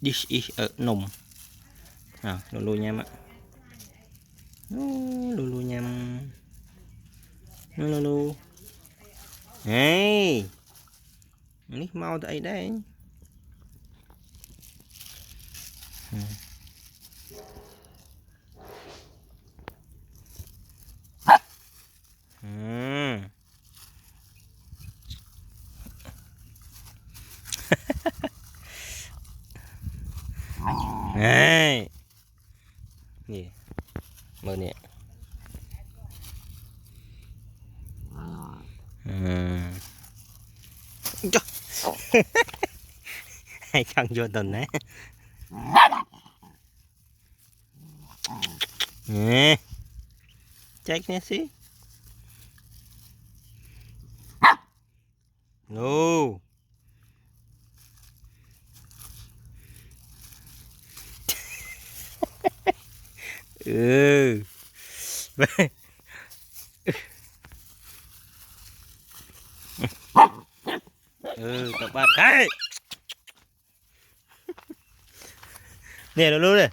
This is a nùng. À, lulu nhâm á. Lulu nhâm. Lulu. Hey. Ní mau tới đây. Hey. Nè. Mơ nè. Hay chăng vô tình đấy. Nè. Check nè xí. No. Ừ. Ừ, tập bạn cái. Nè luôn nè.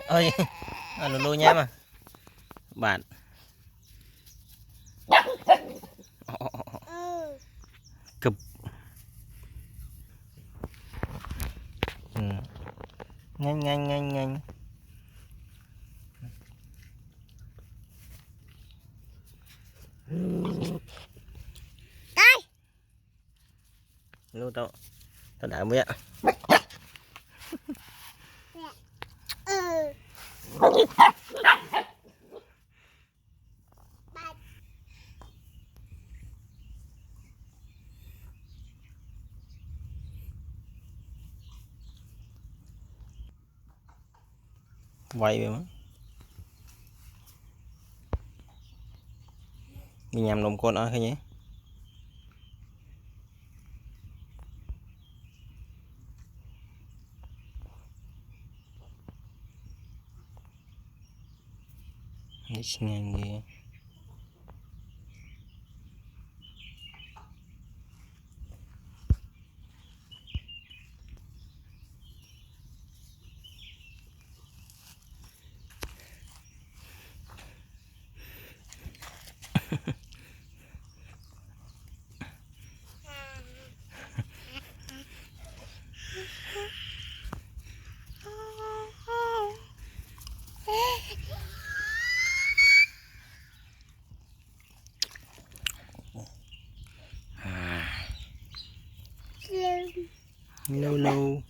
Ơi, lulu nha mà. Bạn. Cụp. Nhanh nhanh nhanh nhanh. Đây. Lulu tao. Tao đã biết. Quay vậy mà. Mình nhầm nồng con ở thôi nhé. Nhích ngang ghê. Lulu.